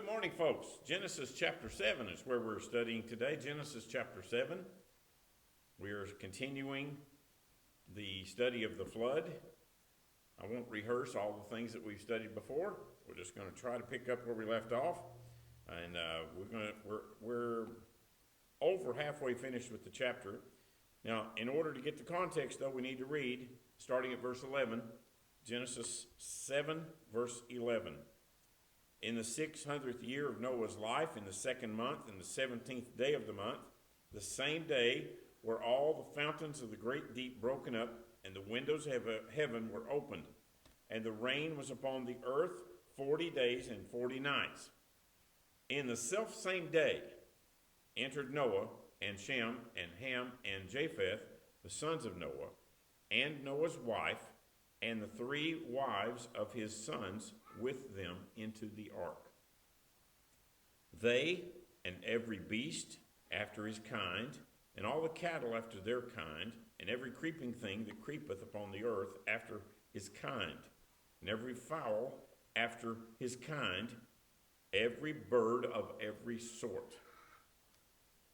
morning, folks. Genesis chapter 7 is where we're studying today. Genesis chapter 7. We are continuing the study of the flood. I won't rehearse all the things that we've studied before. We're just going to try to pick up where we left off. And we're over halfway finished with the chapter. Now, in order to get the context, though, we need to read, starting at verse 11, Genesis 7, verse 11. In the 600th year of Noah's life, in the second month, in the 17th day of the month, the same day were all the fountains of the great deep broken up, and the windows of heaven were opened. And the rain was upon the earth 40 days and 40 nights. In the selfsame day entered Noah, and Shem, and Ham, and Japheth, the sons of Noah, and Noah's wife, and the 3 wives of his sons with them into the ark. They and every beast after his kind, and all the cattle after their kind, and every creeping thing that creepeth upon the earth after his kind, and every fowl after his kind, every bird of every sort.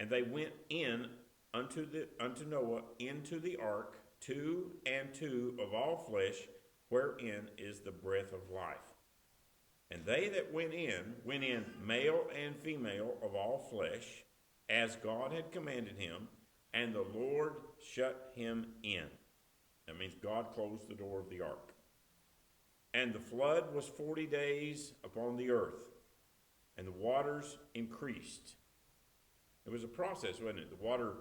And they went in unto Noah into the ark, 2 and 2 of all flesh, wherein is the breath of life. And they that went in male and female of all flesh, as God had commanded him, and the Lord shut him in. That means God closed the door of the ark. And the flood was 40 days upon the earth, and the waters increased. It was a process, wasn't it? The water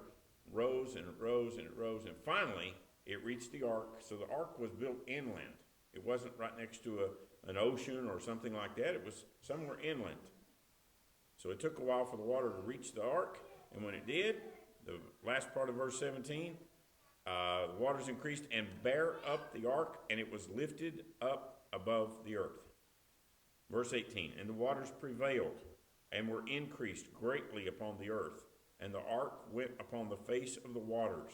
rose and it rose and it rose, and finally it reached the ark. So the ark was built inland. It wasn't right next to an ocean or something like that. It was somewhere inland. So it took a while for the water to reach the ark, and when it did, the last part of verse 17, the waters increased and bare up the ark, and it was lifted up above the earth. Verse 18, and the waters prevailed and were increased greatly upon the earth, and the ark went upon the face of the waters.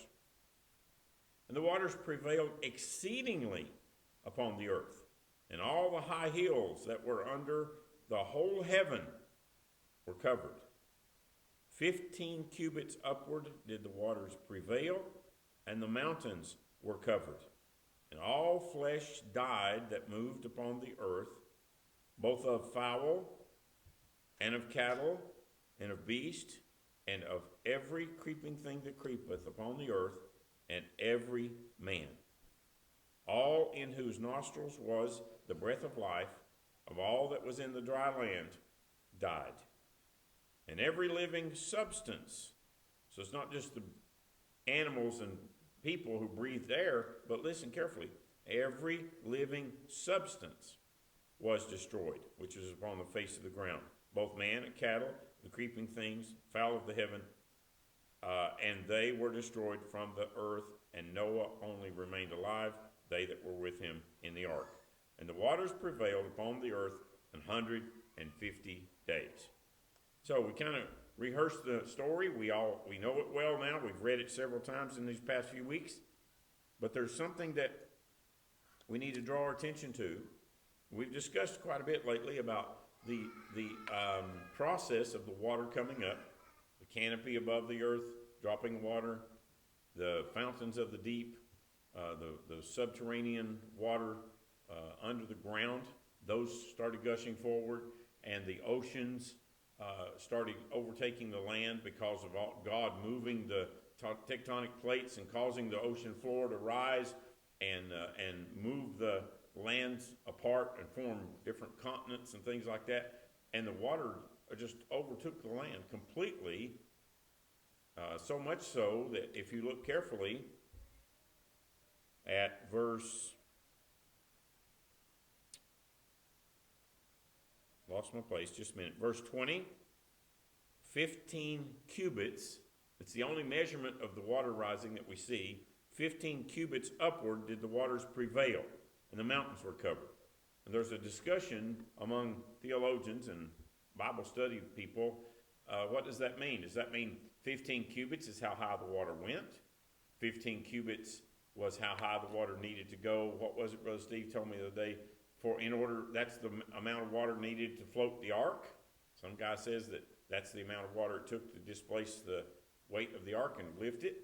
And the waters prevailed exceedingly upon the earth, and all the high hills that were under the whole heaven were covered. 15 cubits upward did the waters prevail, and the mountains were covered. And all flesh died that moved upon the earth, both of fowl, and of cattle, and of beast, and of every creeping thing that creepeth upon the earth, and every man. All in whose nostrils was the breath of life, of all that was in the dry land, died. And every living substance, so it's not just the animals and people who breathed air, but listen carefully, every living substance was destroyed, which is upon the face of the ground, both man and cattle, the creeping things, fowl of the heaven, and they were destroyed from the earth, and Noah only remained alive, they that were with him in the ark. And the waters prevailed upon the earth 150 days. So we kind of rehearsed the story. We know it well now. We've read it several times in these past few weeks. But there's something that we need to draw our attention to. We've discussed quite a bit lately about the process of the water coming up, the canopy above the earth dropping water, the fountains of the deep, the subterranean water under the ground, those started gushing forward, and the oceans started overtaking the land because of God moving the tectonic plates and causing the ocean floor to rise and move the lands apart and form different continents and things like that. And the water just overtook the land completely, so much so that if you look carefully at verse, lost my place, just a minute, verse 20, 15 cubits, it's the only measurement of the water rising that we see, 15 cubits upward did the waters prevail, and the mountains were covered. And there's a discussion among theologians and Bible study people, what does that mean? Does that mean 15 cubits is how high the water went? 15 cubits was how high the water needed to go. What was it, Brother Steve told me the other day? That's the amount of water needed to float the ark. Some guy says that that's the amount of water it took to displace the weight of the ark and lift it.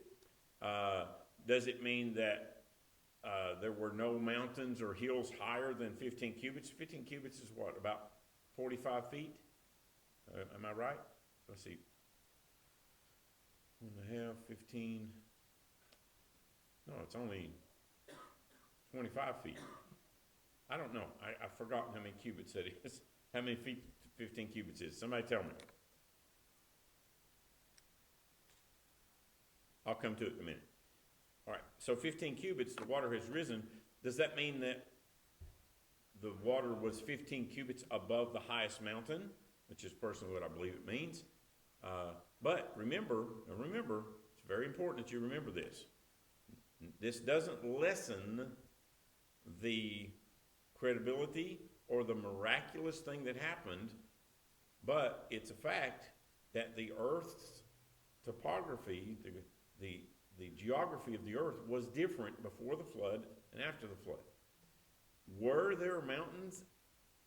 Does it mean that there were no mountains or hills higher than 15 cubits? 15 cubits is what, about 45 feet? Am I right? Let's see. 1.5, 15. No, it's only 25 feet. I don't know. I've forgotten how many cubits that is. How many feet 15 cubits is? Somebody tell me. I'll come to it in a minute. All right, so 15 cubits, the water has risen. Does that mean that the water was 15 cubits above the highest mountain? Which is personally what I believe it means. But remember, it's very important that you remember this. This doesn't lessen the credibility or the miraculous thing that happened, but it's a fact that the earth's topography, the geography of the earth was different before the flood and after the flood. Were there mountains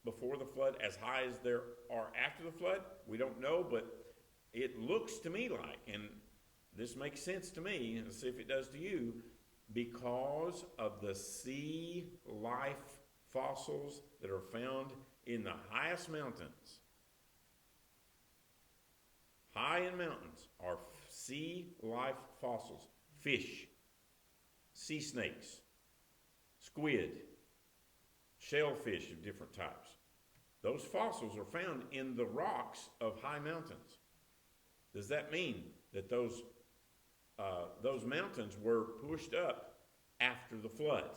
before the flood as high as there are after the flood? We don't know, but it looks to me like, and this makes sense to me, let's see if it does to you, because of the sea life fossils that are found in the highest mountains. High in mountains are sea life fossils. Fish, sea snakes, squid, shellfish of different types. Those fossils are found in the rocks of high mountains. Does that mean that those mountains were pushed up after the flood?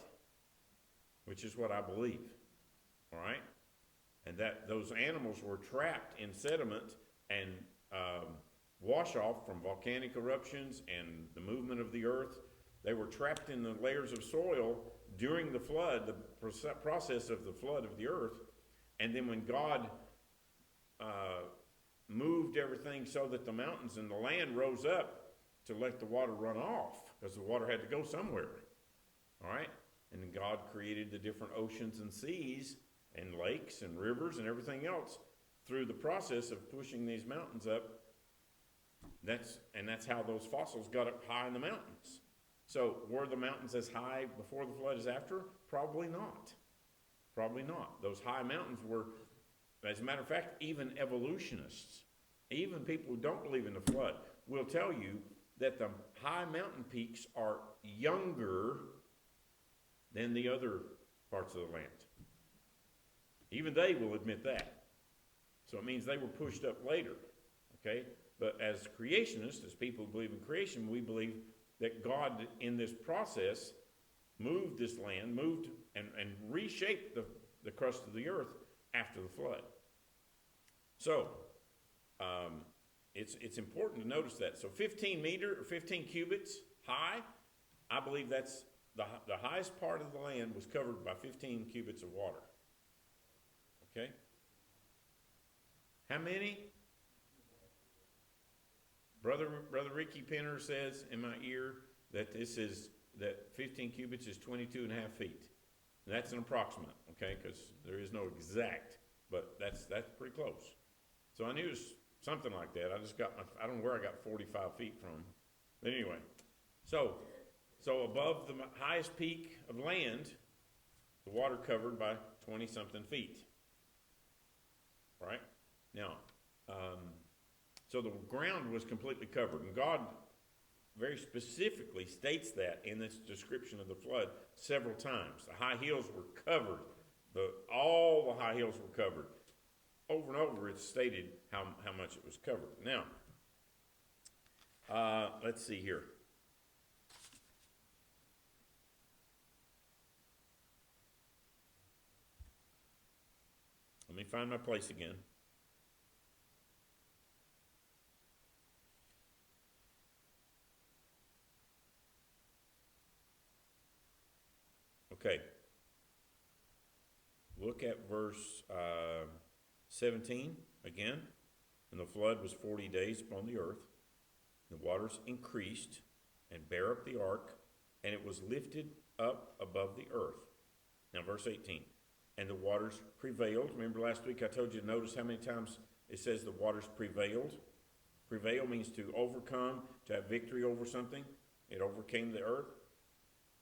Which is what I believe. All right? And that those animals were trapped in sediment and wash off from volcanic eruptions and the movement of the earth. They were trapped in the layers of soil during the flood, the process of the flood of the earth. And then when God moved everything so that the mountains and the land rose up to let the water run off, because the water had to go somewhere. All right? And then God created the different oceans and seas and lakes and rivers and everything else through the process of pushing these mountains up. That's how those fossils got up high in the mountains. So were the mountains as high before the flood as after? Probably not. Probably not. Those high mountains were, as a matter of fact, even evolutionists, even people who don't believe in the flood, will tell you that the high mountain peaks are younger than the other parts of the land. Even they will admit that. So it means they were pushed up later. Okay? But as creationists, as people who believe in creation, we believe that God, in this process, moved this land, and reshaped the crust of the earth after the flood. So, it's important to notice that. So 15 cubits high, I believe that's the highest part of the land was covered by 15 cubits of water. Okay? How many? Brother Ricky Penner says in my ear that 15 cubits is 22 and a half feet. And that's an approximate, okay, because there is no exact, but that's pretty close. So I knew it was something like that. I don't know where I got 45 feet from. But anyway, so above the highest peak of land, the water covered by 20-something feet. Right? Now, so the ground was completely covered. And God very specifically states that in this description of the flood several times. The high hills were covered. All the high hills were covered. Over and over it's stated how much it was covered. Now, let's see here. Let me find my place again. Okay. Look at verse 17 again. And the flood was 40 days upon the earth. The waters increased and bare up the ark, and it was lifted up above the earth. Now verse 18. And the waters prevailed. Remember last week I told you to notice how many times it says the waters prevailed. Prevail means to overcome, to have victory over something. It overcame the earth.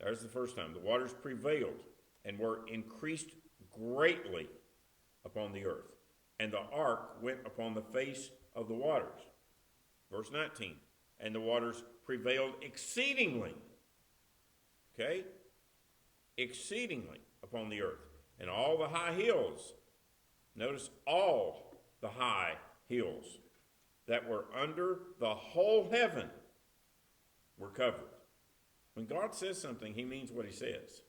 There's the first time. The waters prevailed and were increased greatly upon the earth. And the ark went upon the face of the waters. Verse 19. And the waters prevailed exceedingly. Okay? Exceedingly upon the earth. And all the high hills, notice all the high hills that were under the whole heaven were covered. When God says something, he means what he says.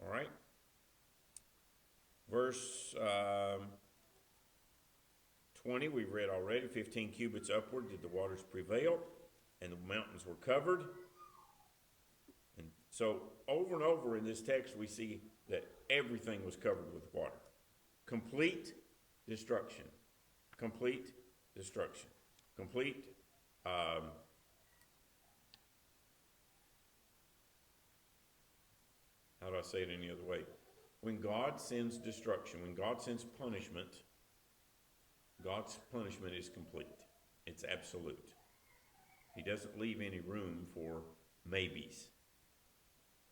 All right? Verse 20, we've read already. 15 cubits upward did the waters prevail, and the mountains were covered. And so over and over in this text, we see that everything was covered with water. Complete destruction. Complete destruction. Complete how do I say it any other way? When God sends destruction, when God sends punishment, God's punishment is complete. It's absolute. He doesn't leave any room for maybes.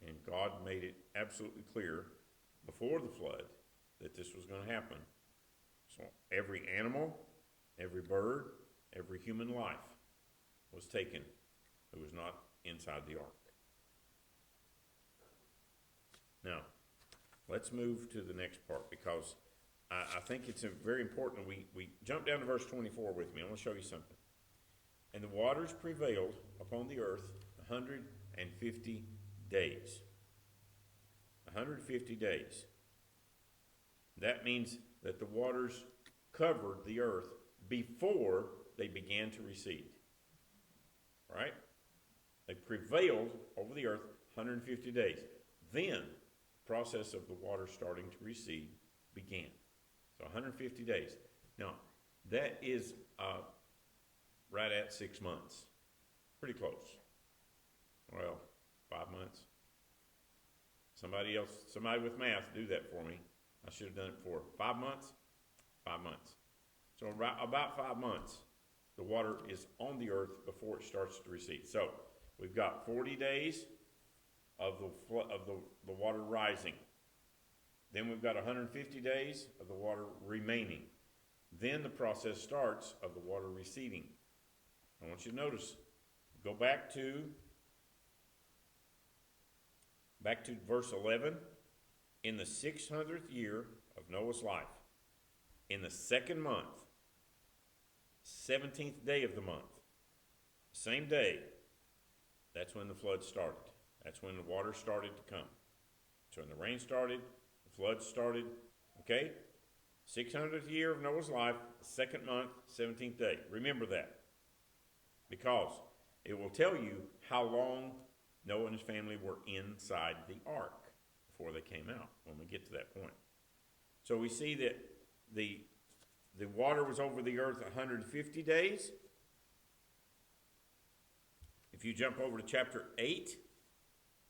And God made it absolutely clear before the flood that this was going to happen. So every animal, every bird, every human life was taken who was not inside the ark. Now, let's move to the next part, because I think it's very important. We jump down to verse 24 with me. I want to show you something. And the waters prevailed upon the earth 150 days. 150 days. That means that the waters covered the earth before they began to recede. Right? They prevailed over the earth 150 days. Then the process of the water starting to recede began. So 150 days. Now, that is right at 6 months. Pretty close. Well, 5 months. Somebody with math, do that for me. I should have done it before. 5 months? 5 months. So about 5 months, the water is on the earth before it starts to recede. So we've got 40 days of the water rising. Then we've got 150 days of the water remaining. Then the process starts of the water receding. I want you to notice, go back to verse 11. In the 600th year of Noah's life, in the second month, 17th day of the month, same day, that's when the flood started. That's when the water started to come. So when the rain started, the flood started, okay? 600th year of Noah's life, second month, 17th day. Remember that, because it will tell you how long Noah and his family were inside the ark before they came out, when we get to that point. So we see that the water was over the earth 150 days. If you jump over to chapter 8,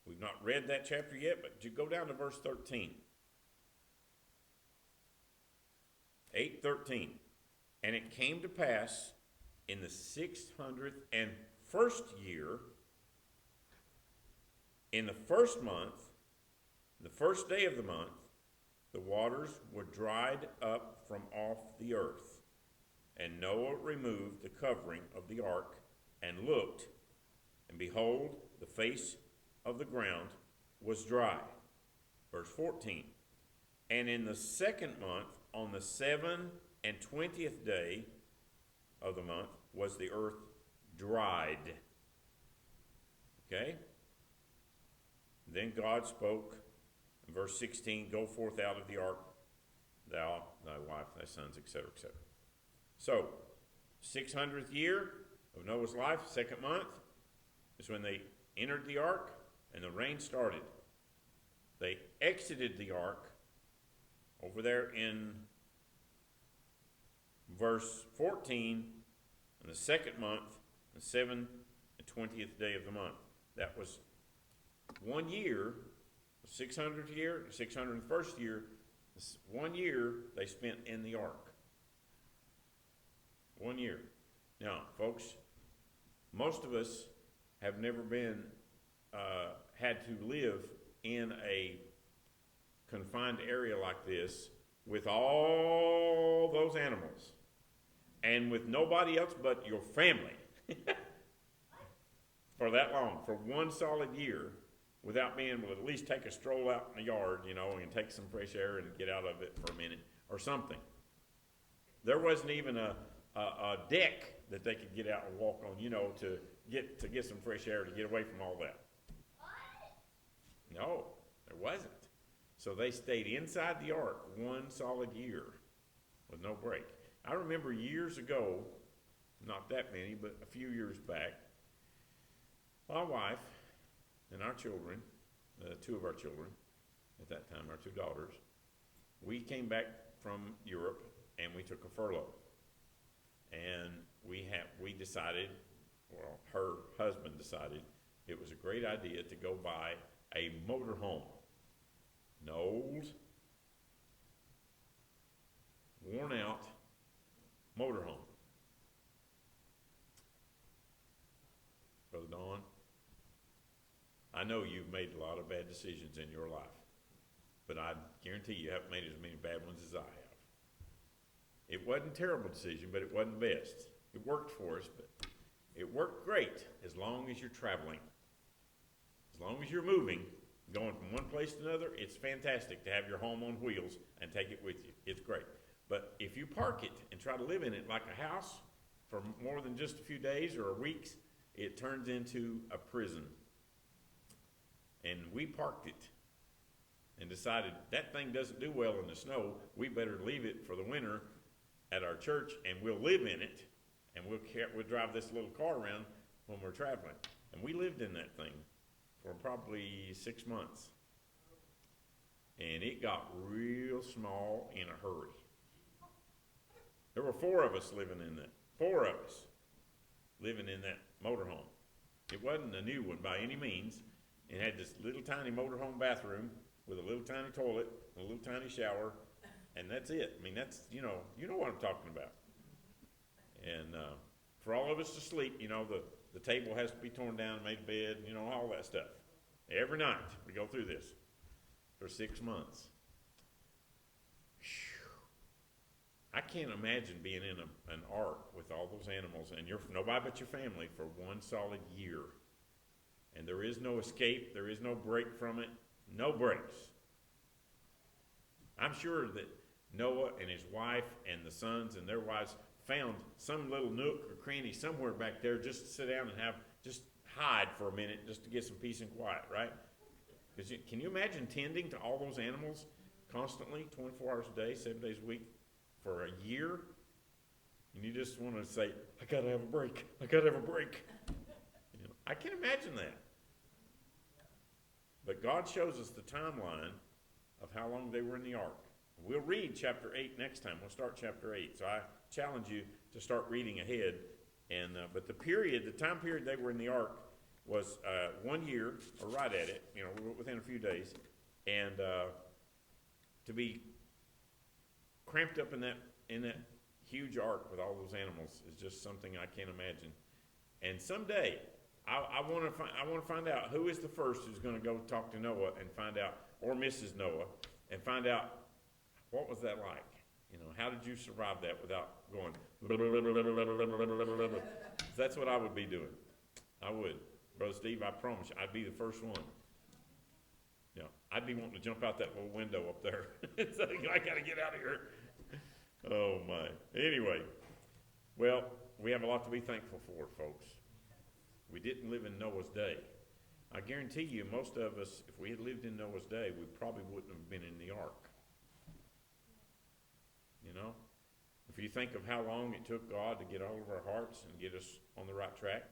we've not read that chapter yet, but you go down to verse 13. 8:13. And it came to pass in the 601st year, in the first month, the first day of the month, the waters were dried up from off the earth. And Noah removed the covering of the ark and looked, and behold, the face of the ground was dry. Verse 14. And in the second month, on the 27th day of the month, was the earth dried. Okay? Then God spoke, in verse 16, go forth out of the ark, thou, thy wife, thy sons, etc., etc. So, 600th year of Noah's life, second month, is when they entered the ark and the rain started. They exited the ark over there in verse 14, in the second month, the 27th day of the month. That was 1 year, the 600th year, the 601st year, 1 year they spent in the ark. 1 year. Now, folks, most of us have never been, had to live in a confined area like this with all those animals and with nobody else but your family for that long, for 1 solid year, without being able to at least take a stroll out in the yard, and take some fresh air and get out of it for a minute or something. There wasn't even a deck that they could get out and walk on, to get some fresh air, to get away from all that. No, there wasn't. So they stayed inside the ark 1 solid year with no break. I remember years ago, not that many, but a few years back, my wife and our children, 2 of our children at that time, our 2 daughters, we came back from Europe and we took a furlough. And we decided, well, her husband decided it was a great idea to go buy a motorhome. An old, worn out motorhome. Brother Don, I know you've made a lot of bad decisions in your life, but I guarantee you haven't made as many bad ones as I have. It wasn't a terrible decision, but it wasn't best. It worked for us, but it worked great as long as you're traveling. As long as you're moving, going from one place to another, it's fantastic to have your home on wheels and take it with you. It's great. But if you park it and try to live in it like a house for more than just a few days or weeks, it turns into a prison. And we parked it and decided that thing doesn't do well in the snow. We better leave it for the winter at our church, and we'll live in it, and we'll drive this little car around when we're traveling. And we lived in that thing for probably 6 months. And it got real small in a hurry. There were 4 of us living in that. 4 of us living in that motorhome. It wasn't a new one by any means. It had this little tiny motorhome bathroom with a little tiny toilet, a little tiny shower, and that's it. I mean, that's, you know what I'm talking about. And for all of us to sleep, the table has to be torn down, made a bed, all that stuff. Every night we go through this for 6 months. Whew. I can't imagine being in an ark with all those animals and nobody but your family for 1 solid year. And there is no escape. There is no break from it. No breaks. I'm sure that Noah and his wife and the sons and their wives found some little nook or cranny somewhere back there just to sit down and just hide for a minute just to get some peace and quiet, right? Because can you imagine tending to all those animals constantly, 24 hours a day, 7 days a week, for a year? And you just want to say, I got to have a break. I got to have a break. I can imagine that. But God shows us the timeline of how long they were in the ark. We'll read chapter 8 next time. We'll start chapter 8. So I challenge you to start reading ahead. But the time period they were in the ark was 1 year, or right at it, within a few days. And to be cramped up in that huge ark with all those animals is just something I can't imagine. And someday, I want to find out who is the first who's going to go talk to Noah and find out, or Mrs. Noah, and find out what was that like. How did you survive that without going? That's what I would be doing. I would, Brother Steve. I promise you, I'd be the first one. I'd be wanting to jump out that little window up there. So I got to get out of here. Oh my. Anyway, well, we have a lot to be thankful for, folks. We didn't live in Noah's day. I guarantee you, most of us, if we had lived in Noah's day, we probably wouldn't have been in the ark. If you think of how long it took God to get all of our hearts and get us on the right track,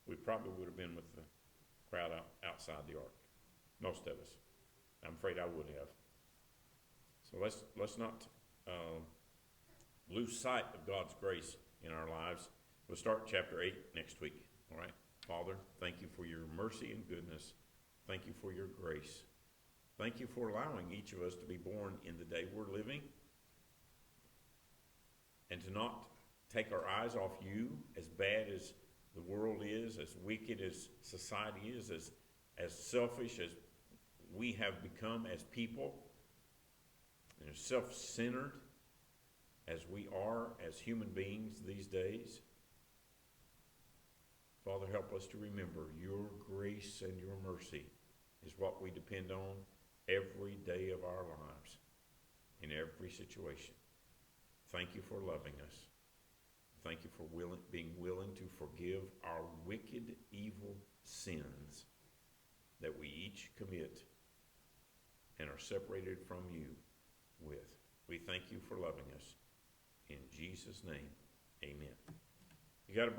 we probably would have been with the crowd outside the ark. Most of us. I'm afraid I would have. So let's not lose sight of God's grace in our lives. We'll start chapter 8 next week. All right? Father, thank you for your mercy and goodness. Thank you for your grace. Thank you for allowing each of us to be born in the day we're living and to not take our eyes off you, as bad as the world is, as wicked as society is, as selfish as we have become as people, and as self-centered as we are as human beings these days. Father, help us to remember your grace and your mercy is what we depend on every day of our lives, in every situation. Thank you for loving us. Thank you for being willing to forgive our wicked, evil sins that we each commit and are separated from you with. We thank you for loving us. In Jesus' name, amen. You got a break?